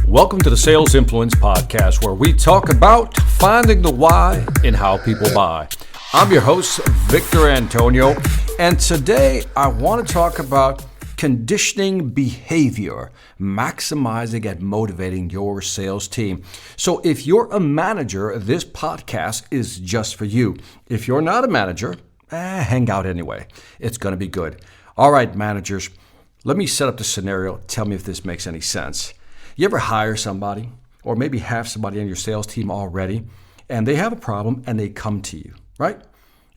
Welcome to the Sales Influence Podcast, where we talk about finding the why in how people buy. I'm your host, Victor Antonio, and today I want to talk about conditioning behavior, maximizing and motivating your sales team. So if you're a manager, this podcast is just for you. If you're not a manager, hang out anyway. It's going to be good. All right, managers, let me set up the scenario. Tell me if this makes any sense. You ever hire somebody, or maybe have somebody on your sales team already, and they have a problem and they come to you, right?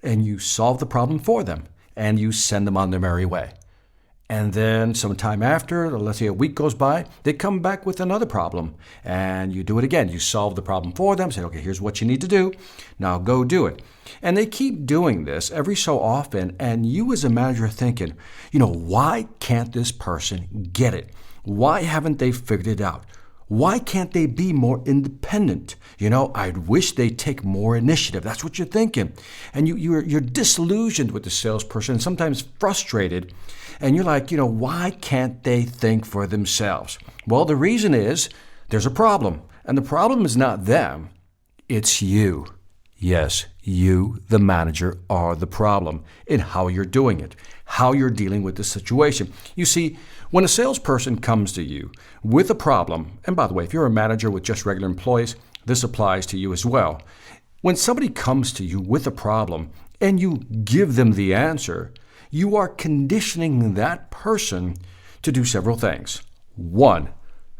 And you solve the problem for them and you send them on their merry way. And then sometime after, let's say a week goes by, they come back with another problem and you do it again. You solve the problem for them, say, okay, here's what you need to do. Now go do it. And they keep doing this every so often. And you as a manager are thinking, why can't this person get it? Why haven't they figured it out? Why can't they be more independent? I wish they'd take more initiative. That's what you're thinking. And you're disillusioned with the salesperson, sometimes frustrated. And you're like, why can't they think for themselves? Well, the reason is there's a problem. And the problem is not them. It's you. Yes, you, the manager, are the problem in how you're doing it, how you're dealing with the situation. You see, when a salesperson comes to you with a problem, and by the way, if you're a manager with just regular employees, this applies to you as well. When somebody comes to you with a problem and you give them the answer, you are conditioning that person to do several things. One,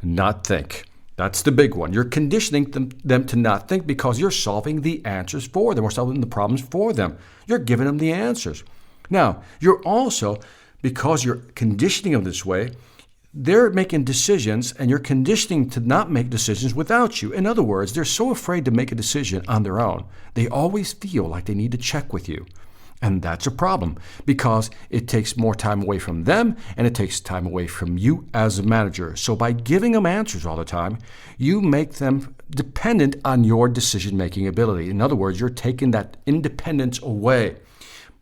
not think. That's the big one. You're conditioning them to not think because you're solving the answers for them or solving the problems for them. You're giving them the answers. Now, you're also, because you're conditioning them this way, they're making decisions and you're conditioning to not make decisions without you. In other words, they're so afraid to make a decision on their own. They always feel like they need to check with you. And that's a problem because it takes more time away from them and it takes time away from you as a manager. So by giving them answers all the time, you make them dependent on your decision-making ability. In other words, you're taking that independence away.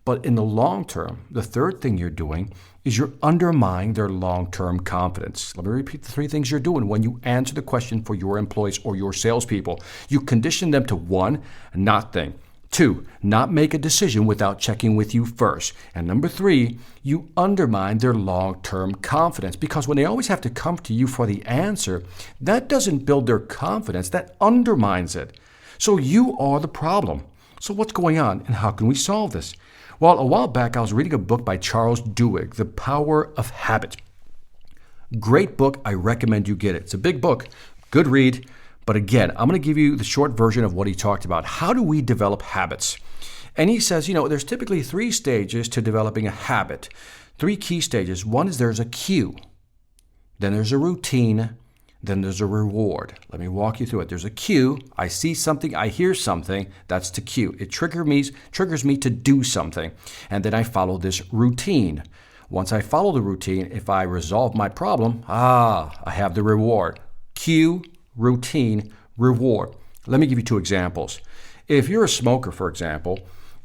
But in the long term, the third thing you're doing is you're undermining their long-term confidence. Let me repeat the three things you're doing when you answer the question for your employees or your salespeople. You condition them to one, not think. Two, not make a decision without checking with you first. And number three, you undermine their long-term confidence because when they always have to come to you for the answer, that doesn't build their confidence, that undermines it. So you are the problem. So what's going on and how can we solve this? Well, a while back, I was reading a book by Charles Duhigg, The Power of Habit. Great book. I recommend you get it. It's a big book. Good read. But again, I'm going to give you the short version of what he talked about. How do we develop habits? And he says, there's typically 3 stages to developing a habit. 3 key stages. One is there's a cue. Then there's a routine. Then there's a reward. Let me walk you through it. There's a cue. I see something. I hear something. That's the cue. It triggers me to do something. And then I follow this routine. Once I follow the routine, if I resolve my problem, I have the reward. Cue, routine, reward. Let me give you 2 examples. If you're a smoker, for example,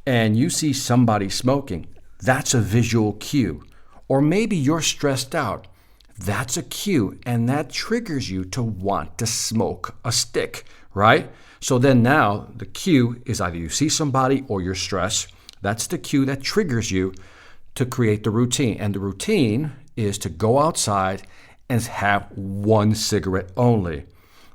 and you see somebody smoking, that's a visual cue. Or maybe you're stressed out. That's a cue, and that triggers you to want to smoke a stick, right? So then now the cue is either you see somebody or you're stressed. That's the cue that triggers you to create the routine. And the routine is to go outside and have 1 cigarette only.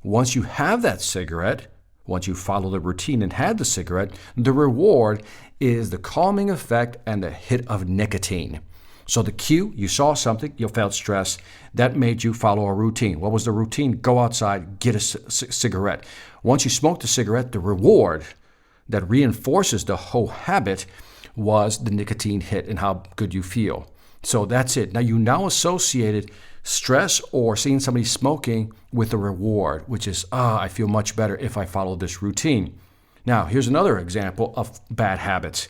Once you have that cigarette, once you follow the routine and have the cigarette, the reward is the calming effect and the hit of nicotine. So the cue, you saw something, you felt stress, that made you follow a routine. What was the routine? Go outside, get a cigarette. Once you smoked the cigarette, the reward that reinforces the whole habit was the nicotine hit and how good you feel. So that's it. Now you associated stress or seeing somebody smoking with a reward, which is, I feel much better if I follow this routine. Now, here's another example of bad habits.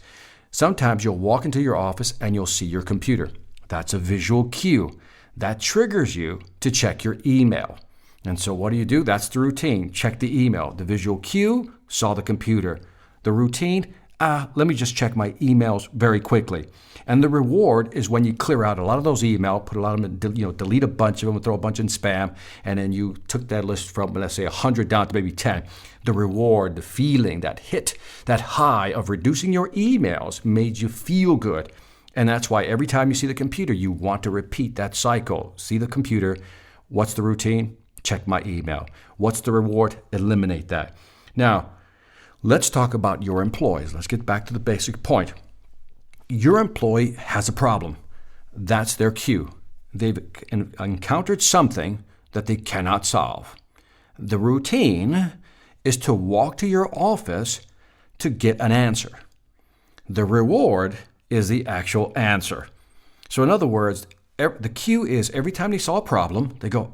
Sometimes you'll walk into your office and you'll see your computer. That's a visual cue. That triggers you to check your email. And so what do? That's the routine. Check the email. The visual cue, saw the computer. The routine, let me just check my emails very quickly. And the reward is when you clear out a lot of those emails, put a lot of them, delete a bunch of them, throw a bunch in spam, and then you took that list from, let's say, 100 down to maybe 10. The reward, the feeling, that hit, that high of reducing your emails made you feel good. And that's why every time you see the computer, you want to repeat that cycle. See the computer. What's the routine? Check my email. What's the reward? Eliminate that. Now, let's talk about your employees. Let's get back to the basic point. Your employee has a problem. That's their cue. They've encountered something that they cannot solve. The routine is to walk to your office to get an answer. The reward is the actual answer. So in other words, the cue is every time they saw a problem, they go,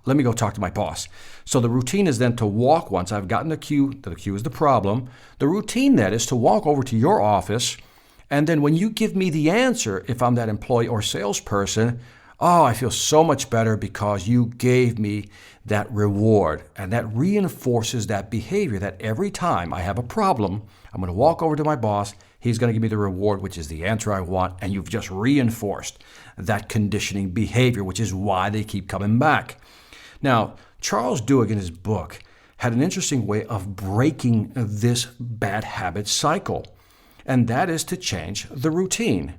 let me go talk to my boss. So the routine is then to walk once I've gotten the cue is the problem. The routine then is to walk over to your office, and then when you give me the answer, if I'm that employee or salesperson, I feel so much better because you gave me that reward. And that reinforces that behavior that every time I have a problem, I'm going to walk over to my boss. He's going to give me the reward, which is the answer I want. And you've just reinforced that conditioning behavior, which is why they keep coming back. Now, Charles Duhigg in his book had an interesting way of breaking this bad habit cycle. And that is to change the routine.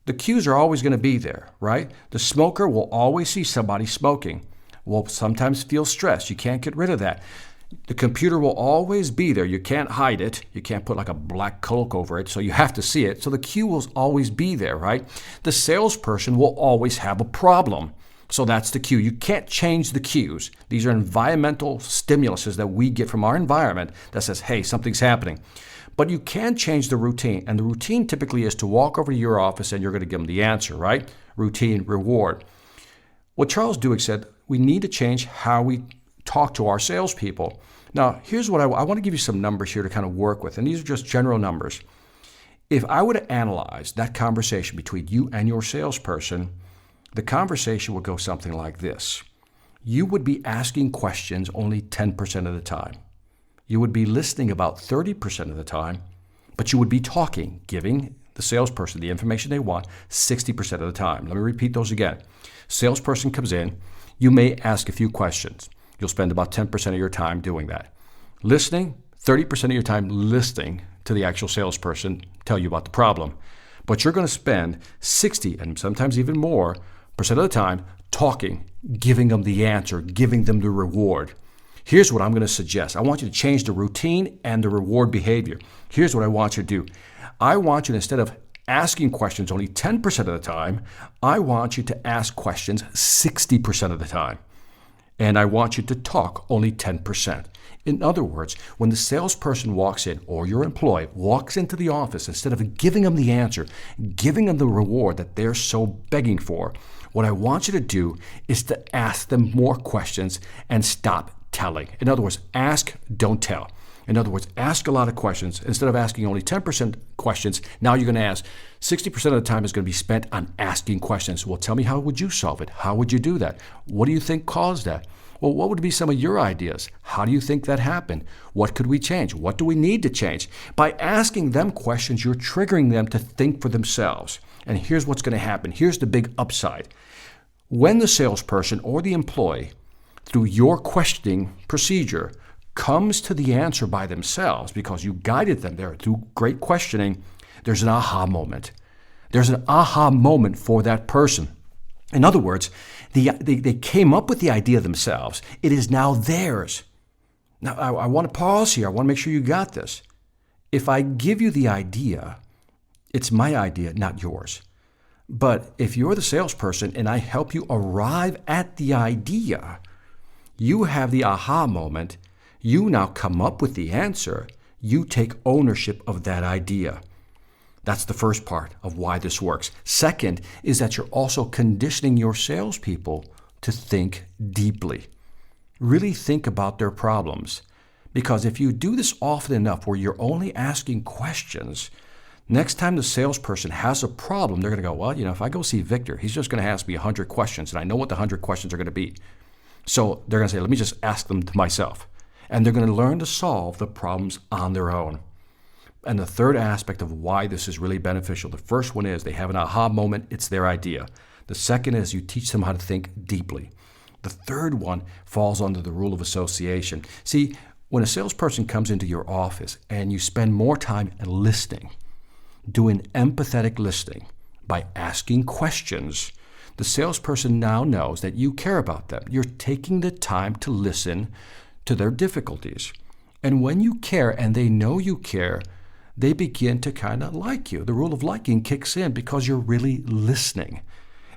The cues are always going to be there, right? The smoker will always see somebody smoking. Will sometimes feel stressed. You can't get rid of that. The computer will always be there. You can't hide it. You can't put like a black cloak over it, so you have to see it. So the cue will always be there, right? The salesperson will always have a problem. So that's the cue. You can't change the cues. These are environmental stimuluses that we get from our environment that says, hey, something's happening. But you can change the routine. And the routine typically is to walk over to your office and you're going to give them the answer, right? Routine, reward. What Charles Duhigg said, we need to change how we talk to our salespeople. Now, here's what I want to give you some numbers here to kind of work with. And these are just general numbers. If I were to analyze that conversation between you and your salesperson, the conversation would go something like this. You would be asking questions only 10% of the time. You would be listening about 30% of the time, but you would be talking, giving the salesperson the information they want 60% of the time. Let me repeat those again. Salesperson comes in, you may ask a few questions. You'll spend about 10% of your time doing that. Listening, 30% of your time listening to the actual salesperson tell you about the problem. But you're going to spend 60 and sometimes even more percent of the time talking, giving them the answer, giving them the reward. Here's what I'm going to suggest. I want you to change the routine and the reward behavior. Here's what I want you to do. I want you to, instead of asking questions only 10% of the time, I want you to ask questions 60% of the time. And I want you to talk only 10%. In other words, when the salesperson walks in or your employee walks into the office, instead of giving them the answer, giving them the reward that they're so begging for, what I want you to do is to ask them more questions and stop telling. In other words, ask, don't tell. In other words, ask a lot of questions. Instead of asking only 10% questions, now you're going to ask 60% of the time is going to be spent on asking questions. Well, tell me, how would you solve it? How would you do that? What do you think caused that? Well, what would be some of your ideas? How do you think that happened? What could we change? What do we need to change? By asking them questions, you're triggering them to think for themselves. And here's what's going to happen. Here's the big upside. When the salesperson or the employee, through your questioning procedure, comes to the answer by themselves because you guided them there through great questioning, there's an aha moment. There's an aha moment for that person. In other words, they came up with the idea themselves. It is now theirs. Now, I want to pause here. I want to make sure you got this. If I give you the idea, it's my idea, not yours. But if you're the salesperson and I help you arrive at the idea, you have the aha moment. You now come up with the answer. You take ownership of that idea. That's the first part of why this works. Second is that you're also conditioning your salespeople to think deeply. Really think about their problems. Because if you do this often enough where you're only asking questions, next time the salesperson has a problem, they're going to go, well, if I go see Victor, he's just going to ask me 100 questions, and I know what the 100 questions are going to be. So they're going to say, let me just ask them to myself. And they're going to learn to solve the problems on their own. And the third aspect of why this is really beneficial, the first one is they have an aha moment, it's their idea. The second is you teach them how to think deeply. The third one falls under the rule of association. See, when a salesperson comes into your office and you spend more time listening, doing empathetic listening by asking questions, the salesperson now knows that you care about them. You're taking the time to listen to their difficulties. And when you care and they know you care, they begin to kind of like you. The rule of liking kicks in because you're really listening.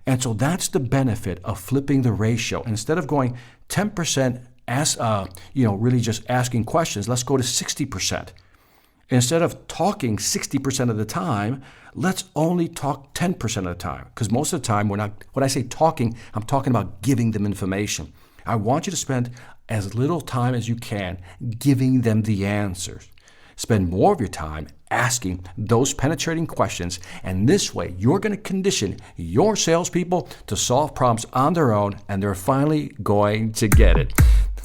And so that's the benefit of flipping the ratio. Instead of going 10% really just asking questions, let's go to 60%. Instead of talking 60% of the time, let's only talk 10% of the time. Because most of the time, when I say talking, I'm talking about giving them information. I want you to spend as little time as you can giving them the answers. Spend more of your time asking those penetrating questions, and this way you're going to condition your salespeople to solve problems on their own, and they're finally going to get it.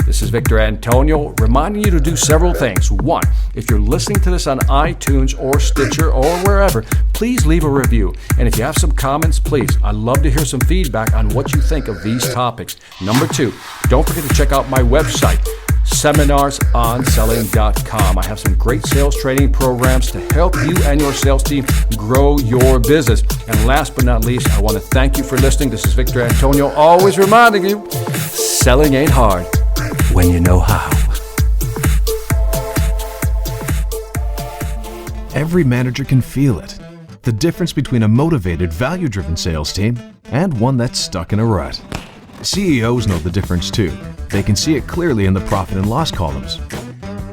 This is Victor Antonio reminding you to do several things. One, if you're listening to this on iTunes or Stitcher or wherever, please leave a review. And if you have some comments, please, I'd love to hear some feedback on what you think of these topics. Number two, don't forget to check out my website, seminarsonselling.com. I have some great sales training programs to help you and your sales team grow your business. And last but not least, I want to thank you for listening. This is Victor Antonio, always reminding you, selling ain't hard when you know how. Every manager can feel it. The difference between a motivated, value-driven sales team and one that's stuck in a rut. CEOs know the difference too. They can see it clearly in the profit and loss columns.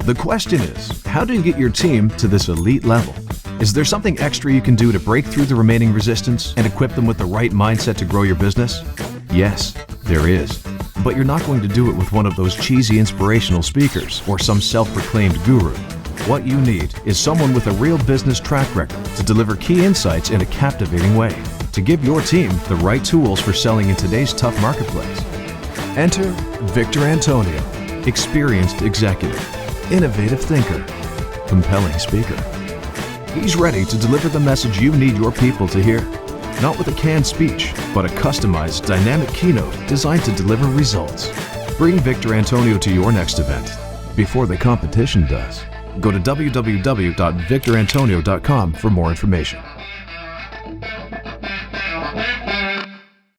The question is, how do you get your team to this elite level? Is there something extra you can do to break through the remaining resistance and equip them with the right mindset to grow your business? Yes, there is. But you're not going to do it with one of those cheesy inspirational speakers or some self-proclaimed guru. What you need is someone with a real business track record to deliver key insights in a captivating way, to give your team the right tools for selling in today's tough marketplace. Enter Victor Antonio, experienced executive, innovative thinker, compelling speaker. He's ready to deliver the message you need your people to hear. Not with a canned speech, but a customized, dynamic keynote designed to deliver results. Bring Victor Antonio to your next event before the competition does. Go to www.victorantonio.com for more information.